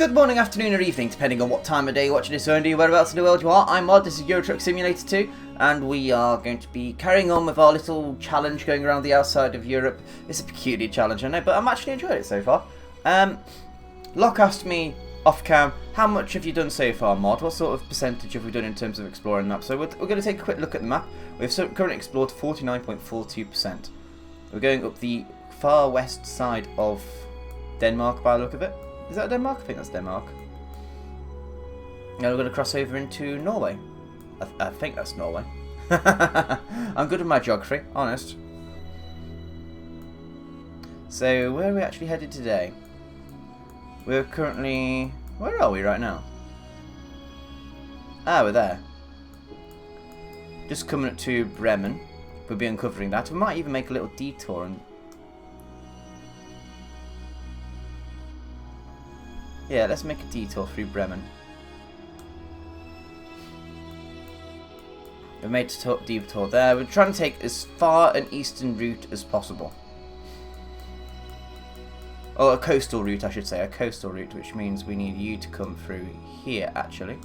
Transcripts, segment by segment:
Good morning, afternoon or evening, depending on what time of day you're watching this or indeed whereabouts in the world you are. I'm MoD, this is Euro Truck Simulator 2, and we are going to be carrying on with our little challenge going around the outside of Europe. It's a peculiar challenge, I know, but I'm actually enjoying it so far. Locke asked me off cam, how much have you done so far, MoD? What sort of percentage have we done in terms of exploring the map? So we're going to take a quick look at the map. We've currently explored 49.42%. We're going up the far west side of Denmark by the look of it. Is that Denmark? I think that's Denmark. Now we're going to cross over into Norway. I think that's Norway. I'm good at my geography, honest. So, where are we actually headed today? We're currently... Where are we right now? Ah, we're there. Just coming up to Bremen. We'll be uncovering that. We might even make a little detour and... Yeah, let's make a detour through Bremen. We've made a detour there. We're trying to take as far an eastern route as possible. Or a coastal route, I should say. A coastal route, which means we need you to come through here, actually.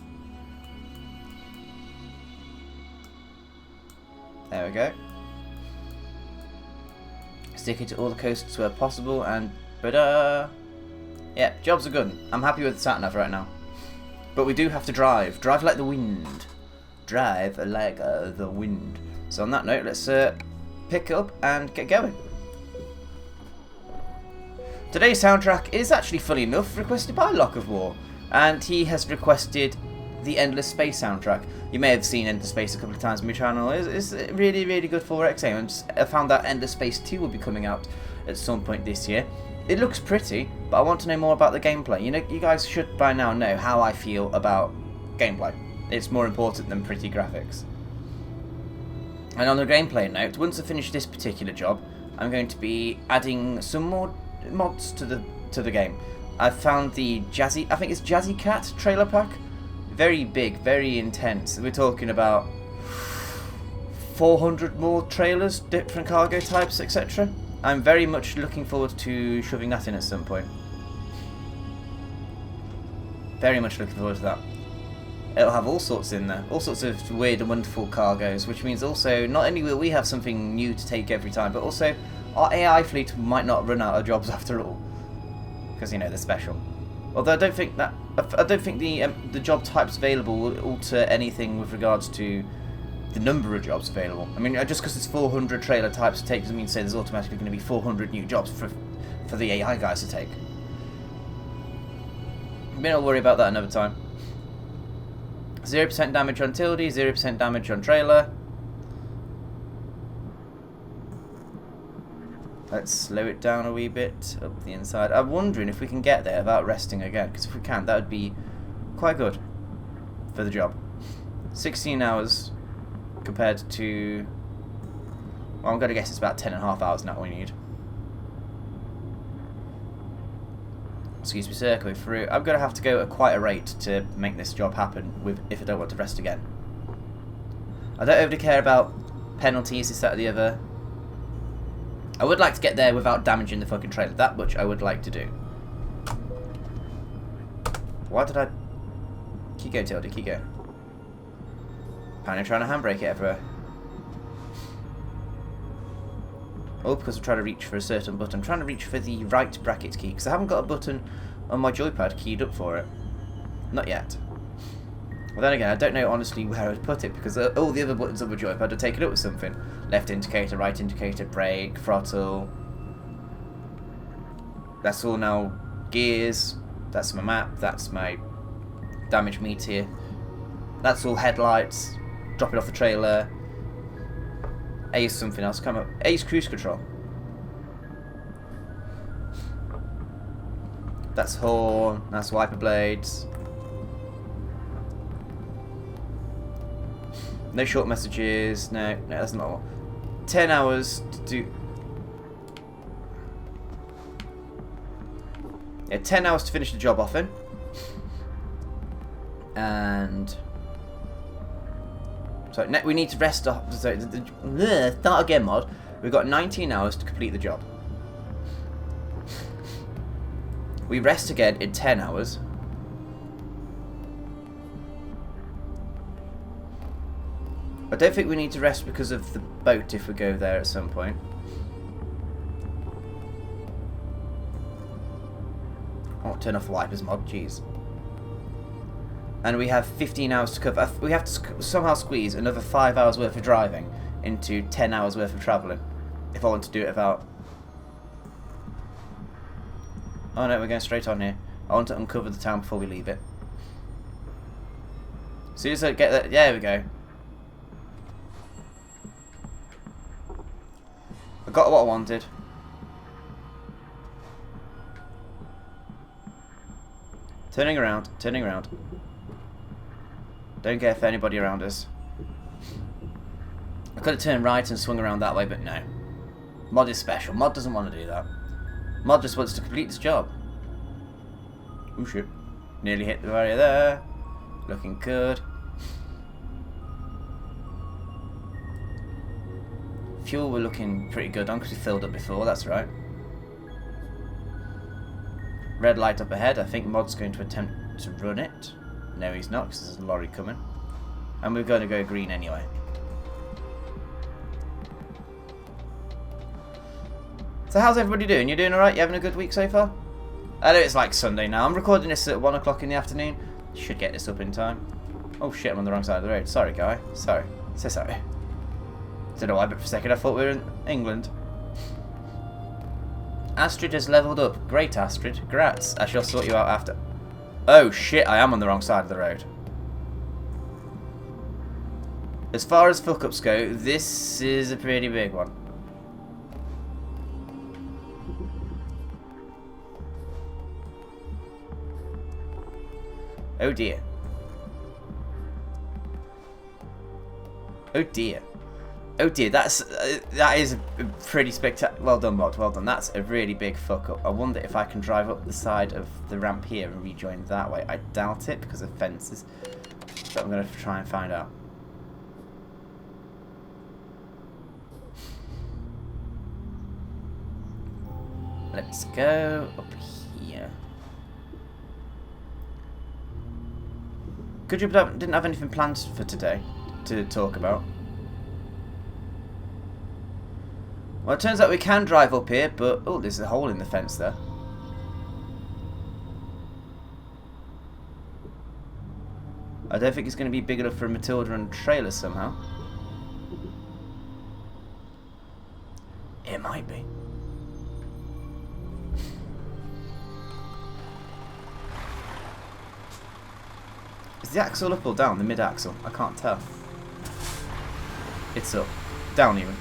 There we go. Stick it to all the coasts where possible, and... yeah, jobs are good. I'm happy with the sat-nav right now. But we do have to drive. Drive like the wind. Drive like the wind. So on that note, let's pick up and get going. Today's soundtrack is actually, funny enough, requested by Lock of War. And he has requested the Endless Space soundtrack. You may have seen Endless Space a couple of times on my channel. It's really, really good for XA. I found that Endless Space 2 will be coming out at some point this year. It looks pretty, but I want to know more about the gameplay. You know, you guys should by now know how I feel about gameplay. It's more important than pretty graphics. And on the gameplay note, once I finish this particular job, I'm going to be adding some more mods to the game. I've found the Jazzy, I think it's Jazzy Cat trailer pack. Very big, very intense. We're talking about 400 more trailers, different cargo types, etc. I'm very much looking forward to shoving that in at some point. Very much looking forward to that. It'll have all sorts in there, all sorts of weird and wonderful cargoes, which means also not only will we have something new to take every time, but also our AI fleet might not run out of jobs after all, because you know they're special. Although I don't think the job types available will alter anything with regards to the number of jobs available. I mean, just because there's 400 trailer types to take doesn't mean to say there's automatically going to be 400 new jobs for the AI guys to take. Maybe I'll worry about that another time. 0% damage on Tilde, 0% damage on trailer. Let's slow it down a wee bit up the inside. I'm wondering if we can get there without resting again, because if we can, that would be quite good for the job. 16 hours compared to... Well, I'm going to guess it's about 10.5 hours now we need. Excuse me, circling through. I'm going to have to go at quite a rate to make this job happen if I don't want to rest again. I don't overly care about penalties, this, that, or the other. I would like to get there without damaging the fucking trailer. That much I would like to do. Why did I... Keep going, Tilde, keep going. Apparently I'm trying to handbrake it everywhere. Oh, because I'm trying to reach for a certain button. I'm trying to reach for the right bracket key, because I haven't got a button on my joypad keyed up for it. Not yet. Well, then again, I don't know honestly where I would put it, because all the other buttons on my joypad are taken up with something. Left indicator, right indicator, brake, throttle. That's all now gears. That's my map. That's my damage meter. That's all headlights. Dropping off the trailer. A is something else. Come up. A is cruise control. That's horn. That's wiper blades. No short messages. No, that's not all. 10 hours to do. Yeah, 10 hours to finish the job off in. And so we need to rest off. So start again, MoD. We've got 19 hours to complete the job. We rest again in 10 hours. I don't think we need to rest because of the boat if we go there at some point. Oh, turn off the wipers mod, jeez. And we have 15 hours to cover. We have to somehow squeeze another 5 hours worth of driving into 10 hours worth of travelling. If I want to do it without... Oh no, we're going straight on here. I want to uncover the town before we leave it. As soon as I get that... There we go. I got what I wanted. Turning around, turning around. Don't care if anybody around us. I could have turned right and swung around that way, but no. Mod is special. Mod doesn't want to do that. Mod just wants to complete this job. Oh shit. Nearly hit the barrier there. Looking good. Fuel, we're looking pretty good on because we filled up before, that's right. Red light up ahead. I think Mod's going to attempt to run it. No, he's not because there's a lorry coming. And we're going to go green anyway. So how's everybody doing? You doing alright? You having a good week so far? I know it's like Sunday now. I'm recording this at 1 o'clock in the afternoon. Should get this up in time. Oh shit, I'm on the wrong side of the road. Sorry, guy. Sorry. So sorry. Don't know why, but for a second I thought we were in England. Astrid has leveled up. Great, Astrid. Grats. I shall sort you out after. Oh shit, I am on the wrong side of the road. As far as fuck-ups go, this is a pretty big one. Oh dear. Oh dear. Oh dear, that is a pretty spectacular. Well done, Mod. Well done. That's a really big fuck up. I wonder if I can drive up the side of the ramp here and rejoin that way. I doubt it because of fences, but I'm going to try and find out. Let's go up here. Good job I didn't have anything planned for today to talk about. Well, it turns out we can drive up here, but... Oh, there's a hole in the fence there. I don't think it's going to be big enough for a Matilda and trailer somehow. It might be. Is the axle up or down? The mid-axle? I can't tell. It's up. Down even.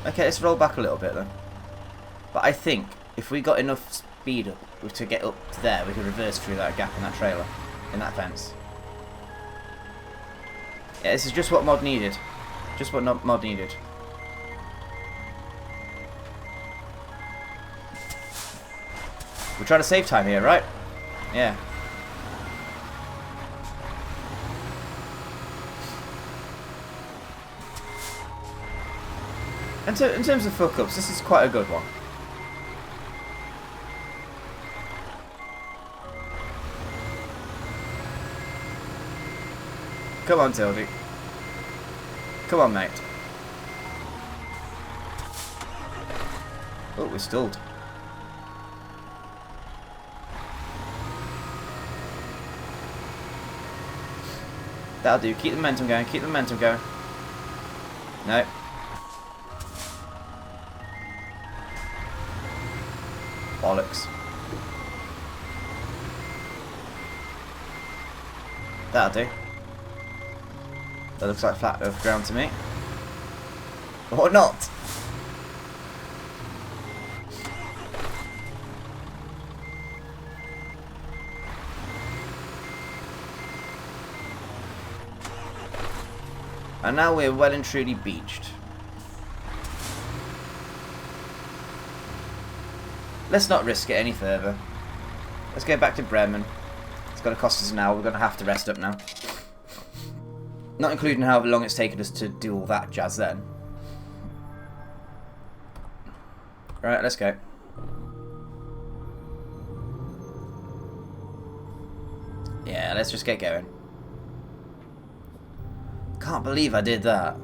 Okay, let's roll back a little bit then. But I think if we got enough speed up to get up to there, we could reverse through that gap in that trailer, in that fence. Yeah, this is just what Mod needed. Just what Mod needed. We're trying to save time here, right? Yeah. And so, in terms of fuck-ups, this is quite a good one. Come on, Tildy. Come on, mate. Oh, we're stalled. That'll do. Keep the momentum going. Keep the momentum going. No. Bollocks. That'll do. That looks like flat earth ground to me. Or not. And now we're well and truly beached. Let's not risk it any further. Let's go back to Bremen. It's going to cost us an hour. We're going to have to rest up now. Not including how long it's taken us to do all that jazz then. Right, let's go. let's just get going. Can't believe I did that.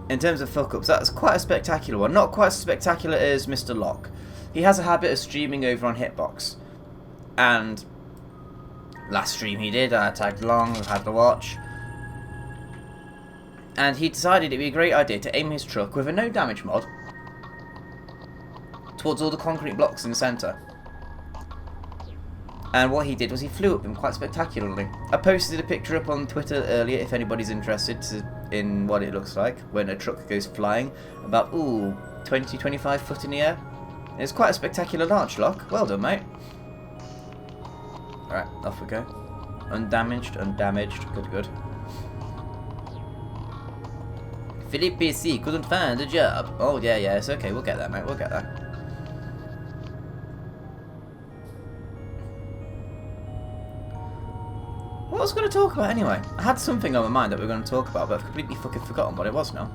In terms of fuck-ups, that's quite a spectacular one. Not quite as spectacular as Mr. Locke. He has a habit of streaming over on Hitbox. And last stream he did, I tagged along, I've had to watch. And he decided it'd be a great idea to aim his truck with a no damage mod towards all the concrete blocks in the centre. And what he did was he flew up them quite spectacularly. I posted a picture up on Twitter earlier if anybody's interested in what it looks like when a truck goes flying. About, 20-25 foot in the air. It's quite a spectacular launch, Locke. Well done, mate. Alright, off we go. Undamaged, good, good. Philippe C. couldn't find a job. Oh, yeah, it's okay. We'll get that, mate. We'll get that. What was I going to talk about anyway? I had something on my mind that we were going to talk about, but I've completely fucking forgotten what it was now.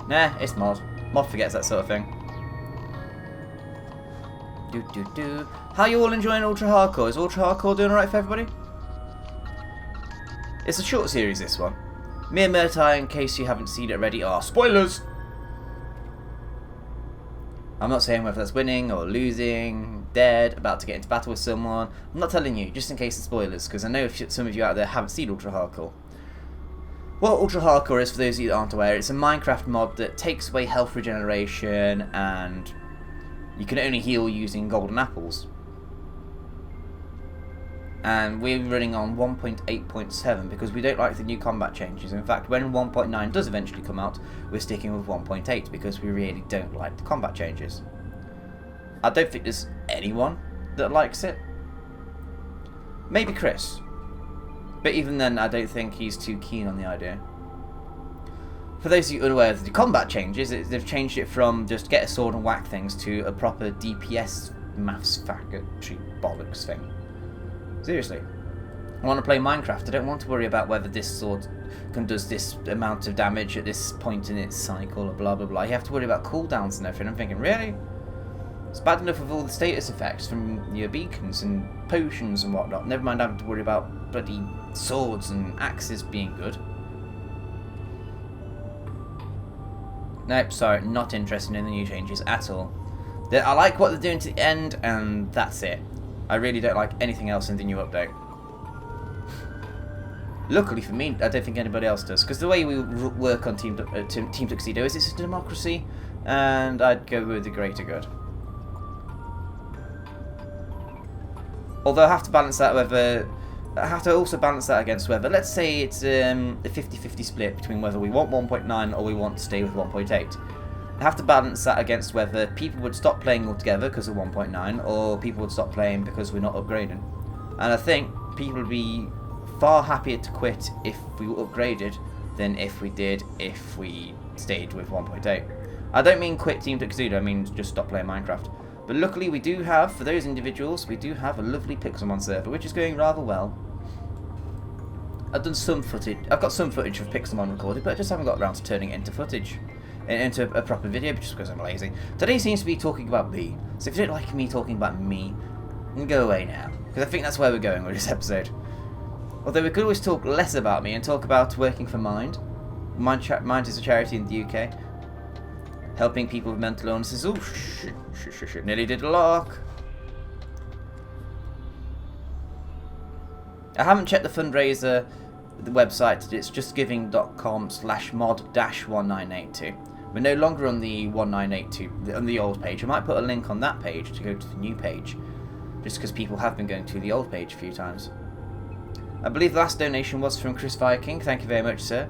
Nah, it's Mod. Mod forgets that sort of thing. How you all enjoying Ultra Hardcore? Is Ultra Hardcore doing alright for everybody? It's a short series, this one. Mere Murtai, in case you haven't seen it already, are spoilers! I'm not saying whether that's winning or losing, dead, about to get into battle with someone. I'm not telling you, just in case it's spoilers, because I know if some of you out there haven't seen Ultra Hardcore. What Ultra Hardcore is, for those of you that aren't aware, it's a Minecraft mod that takes away health regeneration, and you can only heal using golden apples. And we're running on 1.8.7 because we don't like the new combat changes. In fact, when 1.9 does eventually come out, we're sticking with 1.8 because we really don't like the combat changes. I don't think there's anyone that likes it. Maybe Chris. But even then, I don't think he's too keen on the idea. For those of you unaware of the combat changes, they've changed it from just get a sword and whack things to a proper DPS maths factory bollocks thing. Seriously. I want to play Minecraft. I don't want to worry about whether this sword does this amount of damage at this point in its cycle or blah blah blah. You have to worry about cooldowns and everything. I'm thinking, really? It's bad enough with all the status effects from your beacons and potions and whatnot. Never mind having to worry about bloody swords and axes being good. Nope, sorry, not interested in the new changes at all. I like what they're doing to the end, and that's it. I really don't like anything else in the new update. Luckily for me, I don't think anybody else does, because the way we work on Team Tuxedo is it's a democracy, and I'd go with the greater good. Although I have to balance that whether... I have to also balance that against whether, let's say it's a 50-50 split between whether we want 1.9 or we want to stay with 1.8. I have to balance that against whether people would stop playing altogether because of 1.9 or people would stop playing because we're not upgrading. And I think people would be far happier to quit if we were upgraded than if we stayed with 1.8. I don't mean quit Team Tuxedo, I mean just stop playing Minecraft. But luckily we do have, for those individuals, we do have a lovely Pixelmon server, which is going rather well. I've got some footage of Pixelmon recorded, but I just haven't got around to turning it into footage. Into a proper video, just because I'm lazy. Today seems to be talking about me, so if you don't like me talking about me, then go away now. Because I think that's where we're going with this episode. Although we could always talk less about me and talk about working for Mind. Mind is a charity in the UK. Helping people with mental illnesses. Oh, shit. Nearly did a lock. I haven't checked the fundraiser, the website. It's justgiving.com/mod-1982. We're no longer on the 1982, on the old page. I might put a link on that page to go to the new page, just because people have been going to the old page a few times. I believe the last donation was from Chris Viking. Thank you very much, sir.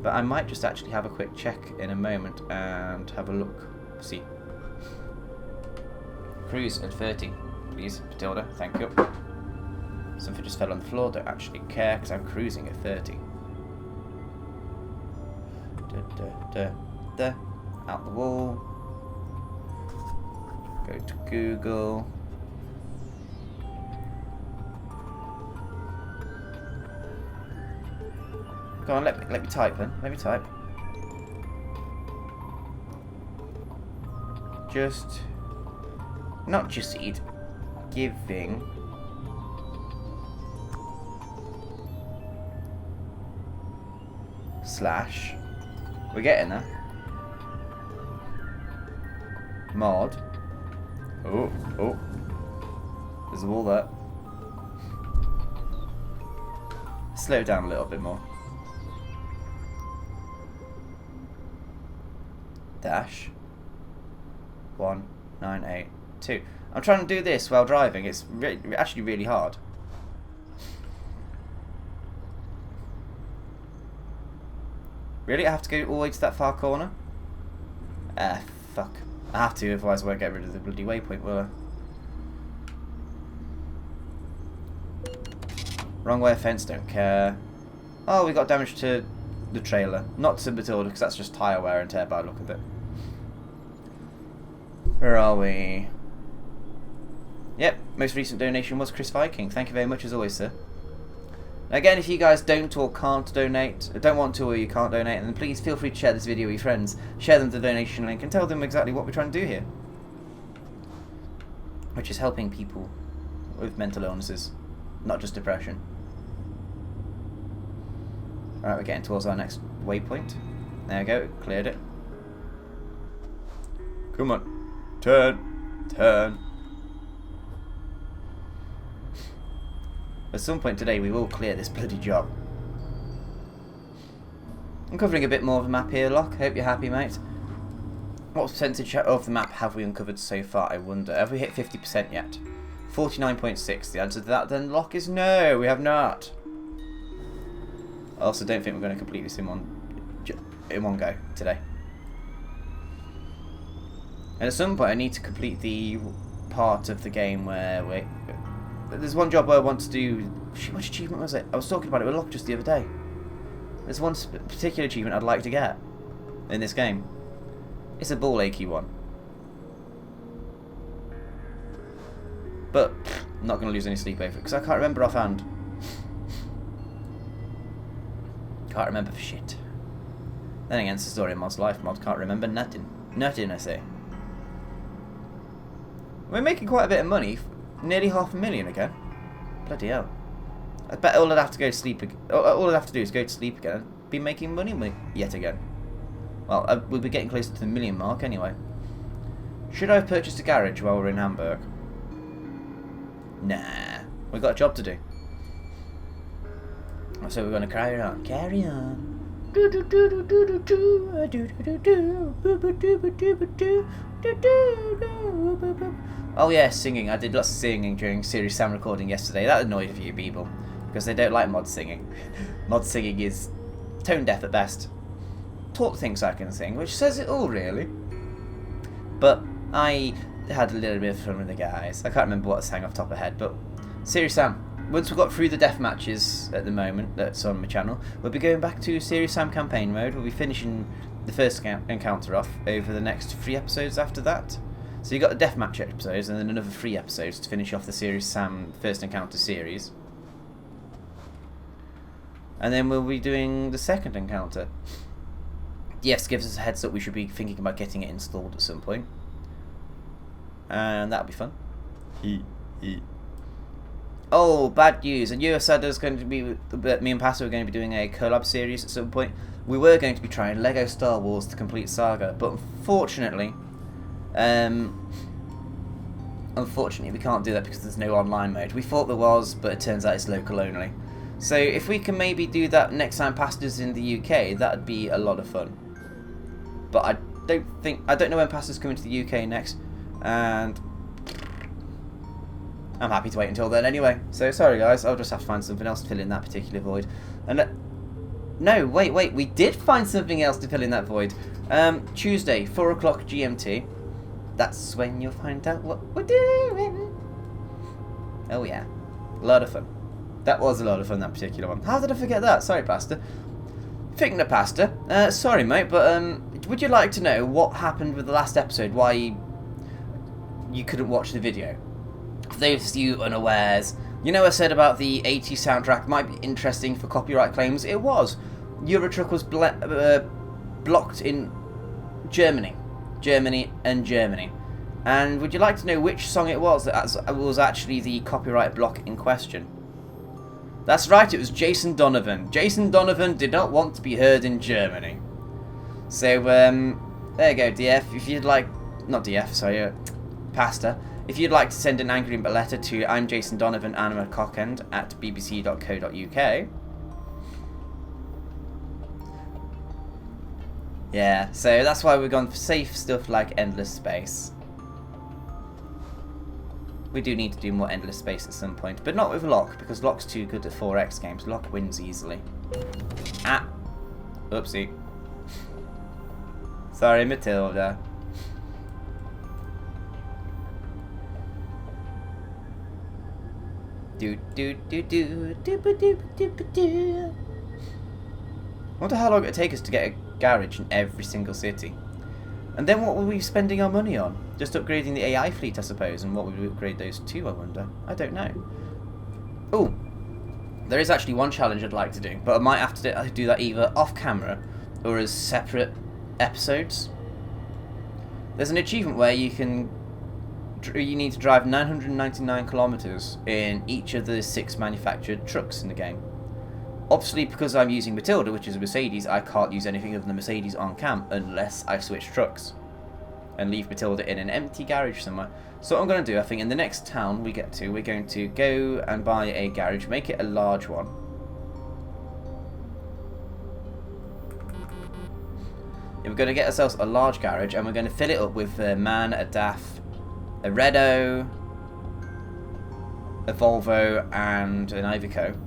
But I might just actually have a quick check in a moment and have a look. See. Cruise at 30, please, Matilda. Thank you. Something just fell on the floor. Don't actually care because I'm cruising at 30. Out the wall. Go to Google. Go on, let me type then. Let me type. Not just eat. giving slash, we're getting there, mod, oh, there's a wall there, slow down a little bit more, dash 1982. I'm trying to do this while driving. It's actually really hard. Really? I have to go all the way to that far corner? Fuck. I have to, otherwise I won't get rid of the bloody waypoint, will I? Wrong way of fence, don't care. Oh, we got damage to the trailer. Not to Matilda, because that's just tyre wear and tear by the look of it. Where are we? Yep, most recent donation was Chris Viking. Thank you very much as always, sir. Again, if you guys don't or can't donate, don't want to or you can't donate, then please feel free to share this video with your friends. Share them the donation link and tell them exactly what we're trying to do here. Which is helping people with mental illnesses, not just depression. Alright, we're getting towards our next waypoint. There we go, cleared it. Come on. Turn. At some point today we will clear this bloody job. I'm covering a bit more of the map here, Locke. Hope you're happy, mate. What percentage of the map have we uncovered so far, I wonder? Have we hit 50% yet? 49.6. The answer to that then, Locke, is no, we have not. I also don't think we're going to complete this in one go today. And at some point I need to complete the part of the game where there's one job where I want to do... Which achievement was it? I was talking about it with Locke just the other day. There's one particular achievement I'd like to get in this game. It's a ball achy one. But I'm not going to lose any sleep over it because I can't remember offhand. Can't remember for shit. Then again, it's the story of Mod's life. Mod can't remember nothing. Nothing, I say. We're making quite a bit of money. Nearly $500,000 again. Bloody hell. I bet all I'd have to go to sleep. All I'd have to do is go to sleep again and be making money yet again. Well, we'll be getting closer to the $1 million mark anyway. Should I have purchased a garage while we're in Hamburg? Nah. We've got a job to do. So we're going to carry on. Carry on. Oh yeah, singing. I did lots of singing during Serious Sam recording yesterday. That annoyed a few people because they don't like mod singing. Mod singing is tone deaf at best. Talk thinks I can sing, which says it all really. But I had a little bit of fun with the guys. I can't remember what I sang off the top of my head, but Serious Sam. Once we've got through the death matches at the moment that's on my channel, we'll be going back to Serious Sam campaign mode. We'll be finishing the first encounter off over the next 3 episodes after that. So you've got the deathmatch episodes and then another 3 episodes to finish off the Serious Sam first encounter series. And then we'll be doing the second encounter. Yes, gives us a heads up we should be thinking about getting it installed at some point. And that'll be fun. Oh, bad news. And you said there's going to be, me and Pastor are going to be doing a collab series at some point. We were going to be trying Lego Star Wars The Complete Saga, but unfortunately, we can't do that because there's no online mode. We thought there was, but it turns out it's local only. So if we can maybe do that next time Pastor's in the UK, that'd be a lot of fun. But I don't know when Pastor's coming to the UK next, and I'm happy to wait until then anyway. So sorry guys, I'll just have to find something else to fill in that particular void. And no, wait, we did find something else to fill in that void. Tuesday, 4 o'clock GMT. That's when you'll find out what we're doing. Oh yeah, a lot of fun. That was a lot of fun, that particular one. How did I forget that? Sorry, Pastor. Thinking of Pastor, sorry mate, but would you like to know what happened with the last episode? Why you couldn't watch the video? For those of you unawares, you know I said about the 80s soundtrack might be interesting for copyright claims. It was. Eurotruck was blocked in Germany, and And would you like to know which song it was that was actually the copyright block in question? That's right, it was Jason Donovan. Jason Donovan did not want to be heard in Germany. So, there you go, DF. If you'd like... Not DF, sorry, Pastor. If you'd like to send an angry letter to I'm Jason Donovan and I'm a cockend at bbc.co.uk. Yeah, so that's why we've gone for safe stuff like Endless Space. We do need to do more Endless Space at some point, but not with Locke, because Locke's too good at 4X games. Locke wins easily. Ah! Oopsie. Sorry, Matilda. Do do do do do do do do do. I wonder how long it would take us to get a garage in every single city. And then what were we spending our money on? Just upgrading the AI fleet, I suppose, and what would we upgrade those to, I wonder? I don't know. Oh, there is actually one challenge I'd like to do, but I might have to do that either off camera or as separate episodes. There's an achievement where you need to drive 999 kilometers in each of the 6 manufactured trucks in the game. Obviously, because I'm using Matilda, which is a Mercedes, I can't use anything other than the Mercedes on cam unless I switch trucks and leave Matilda in an empty garage somewhere. So what I'm going to do, I think, in the next town we get to, we're going to go and buy a garage, make it a large one. And we're going to get ourselves a large garage, and we're going to fill it up with a MAN, a DAF, a Renault, a Volvo, and an Iveco.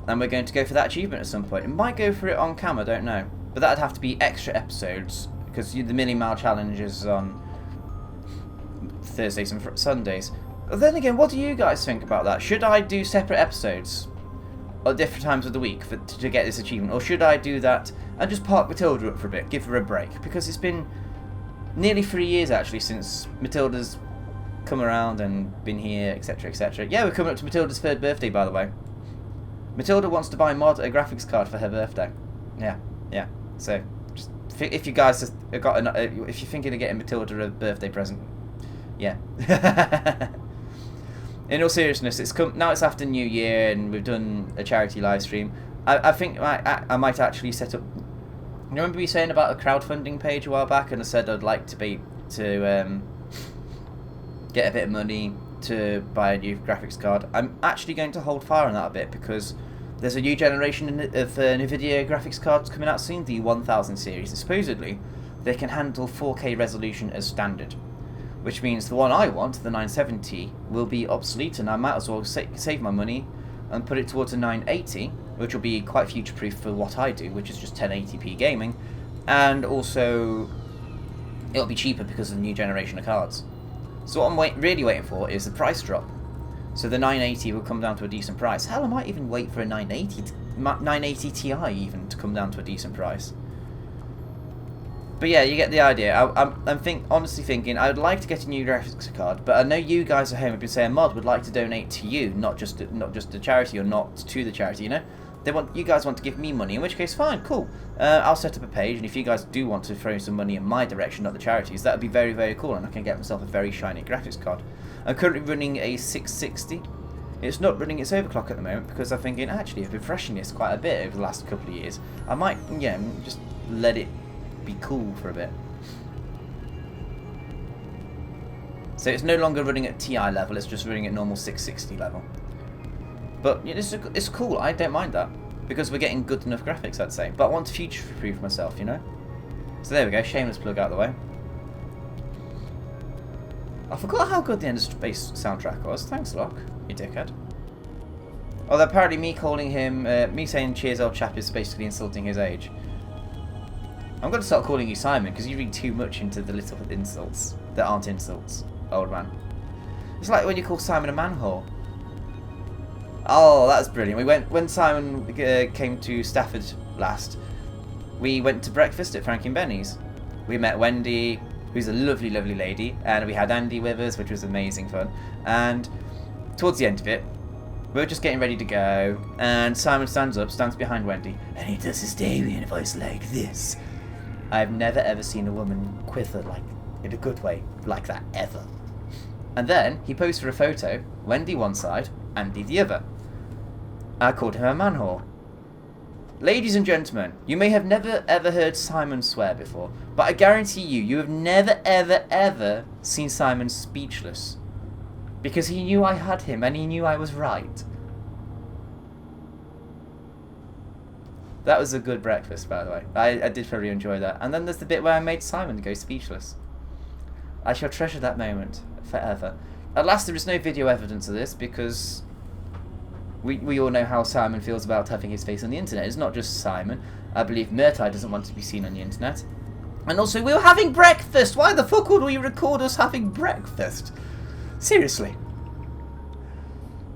And we're going to go for that achievement at some point. It might go for it on cam, I don't know. But that'd have to be extra episodes, because the Million Mile Challenge is on Thursdays and Sundays. But then again, what do you guys think about that? Should I do separate episodes at different times of the week to get this achievement? Or should I do that and just park Matilda up for a bit, give her a break? Because it's been nearly 3 years, actually, since Matilda's come around and been here, etc, etc. Yeah, we're coming up to Matilda's 3rd birthday, by the way. Matilda wants to buy MoD a graphics card for her birthday. Yeah. So, just if you guys have got if you're thinking of getting Matilda a birthday present, yeah. In all seriousness, now it's after New Year and we've done a charity live stream. I think I might actually set up. You remember me saying about a crowdfunding page a while back, and I said I'd like to get a bit of money to buy a new graphics card. I'm actually going to hold fire on that a bit because there's a new generation of NVIDIA graphics cards coming out soon, the 1000 series, and supposedly they can handle 4K resolution as standard, which means the one I want, the 970, will be obsolete, and I might as well save my money and put it towards a 980, which will be quite future-proof for what I do, which is just 1080p gaming, and also it'll be cheaper because of the new generation of cards. So what I'm really waiting for is the price drop. So the 980 will come down to a decent price. Hell, I might even wait for a 980 Ti even to come down to a decent price. But yeah, you get the idea. I'm honestly thinking I would like to get a new graphics card, but I know you guys at home have been saying MoD would like to donate to you, not just the charity, or not to the charity. You know, you guys want to give me money. In which case, fine, cool. I'll set up a page, and if you guys do want to throw some money in my direction, not the charities, that would be very, very cool, and I can get myself a very shiny graphics card. I'm currently running a 660. It's not running its overclock at the moment because I'm thinking actually I've been refreshing this quite a bit over the last couple of years. I might, just let it be cool for a bit. So it's no longer running at TI level, it's just running at normal 660 level. But it's cool, I don't mind that, because we're getting good enough graphics, I'd say. But I want to future-proof myself, you know? So there we go, shameless plug out of the way. I forgot how good the End of Space soundtrack was. Thanks, Locke, you dickhead. Although apparently me saying cheers old chap is basically insulting his age. I'm going to start calling you Simon, because you read too much into the little insults that aren't insults, old man. It's like when you call Simon a manhole. Oh, that's brilliant. When Simon came to Stafford last, we went to breakfast at Frankie and Benny's. We met Wendy, who's a lovely, lovely lady, and we had Andy with us, which was amazing fun. And towards the end of it, we were just getting ready to go, and Simon stands behind Wendy, and he does his Damien voice like this. I've never ever seen a woman quiver like In a good way, like that ever. And then he posed for a photo, Wendy one side, Andy the other. I called him a manhole. Ladies and gentlemen, you may have never ever heard Simon swear before, but I guarantee you have never ever ever seen Simon speechless. Because he knew I had him and he knew I was right. That was a good breakfast, by the way. I did very enjoy that. And then there's the bit where I made Simon go speechless. I shall treasure that moment forever. At last, there is no video evidence of this because we all know how Simon feels about having his face on the internet. It's not just Simon. I believe Murtai doesn't want to be seen on the internet. And also, we were having breakfast. Why the fuck would we record us having breakfast? Seriously.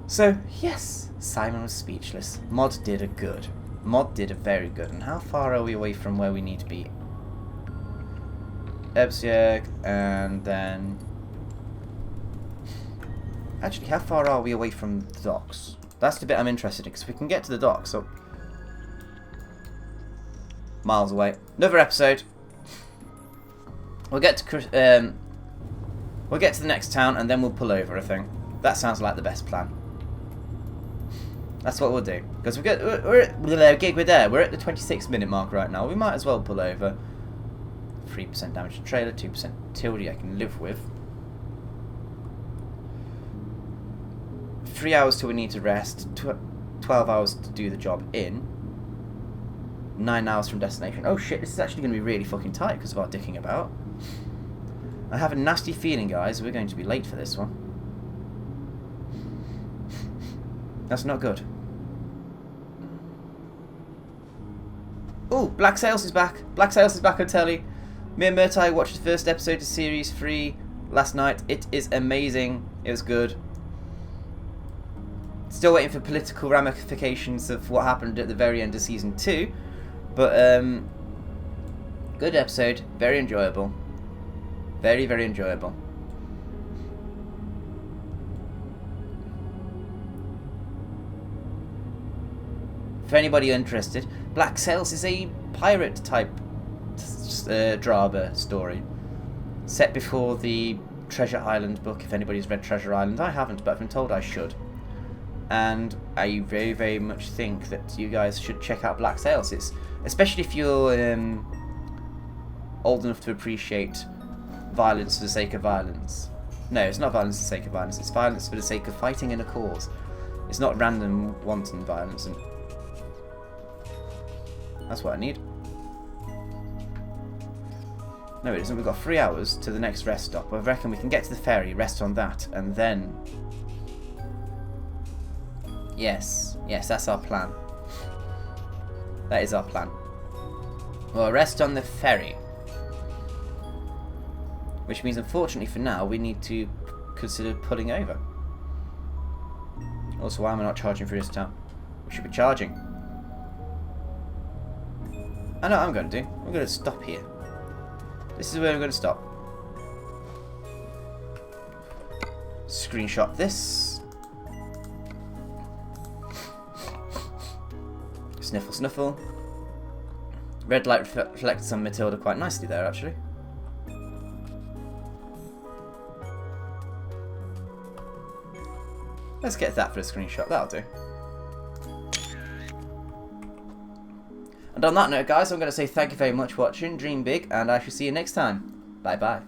So, yes, Simon was speechless. Mod did a good. Mod did a very good. And how far are we away from where we need to be? Ebsiak, and then... Actually, how far are we away from the docks? That's the bit I'm interested in, because we can get to the docks, so... Miles away. Another episode. We'll get to the next town, and then we'll pull over, I think. That sounds like the best plan. That's what we'll do. Because we're there. We're at the 26-minute mark right now. We might as well pull over. 3% damage to trailer, 2% tilde I can live with. 3 hours till we need to rest. 12 hours to do the job in. 9 hours from destination. Oh shit, this is actually going to be really fucking tight because of our dicking about. I have a nasty feeling, guys, we're going to be late for this one. That's not good. Oh, Black Sails is back. Black Sails is back on telly. Me and Murtai watched the first episode of Series 3 last night. It is amazing. It was good. Still waiting for political ramifications of what happened at the very end of Season 2. But, good episode. Very enjoyable. Very, very enjoyable. For anybody interested, Black Sails is a pirate-type drama story. Set before the Treasure Island book, if anybody's read Treasure Island. I haven't, but I've been told I should. And I very, very much think that you guys should check out Black Sails. It's, especially if you're old enough to appreciate violence for the sake of violence. No, it's not violence for the sake of violence. It's violence for the sake of fighting in a cause. It's not random, wanton violence. And that's what I need. No, it isn't. We've got 3 hours to the next rest stop. I reckon we can get to the ferry, rest on that, and then... Yes, that's our plan. That is our plan. We'll rest on the ferry. Which means, unfortunately for now, we need to consider pulling over. Also, why am I not charging for this town? We should be charging. I know what I'm going to do. I'm going to stop here. This is where I'm going to stop. Screenshot this. Sniffle, sniffle. Red light reflects on Matilda quite nicely there, actually. Let's get that for a screenshot, that'll do. And on that note, guys, I'm going to say thank you very much for watching, dream big, and I shall see you next time. Bye bye.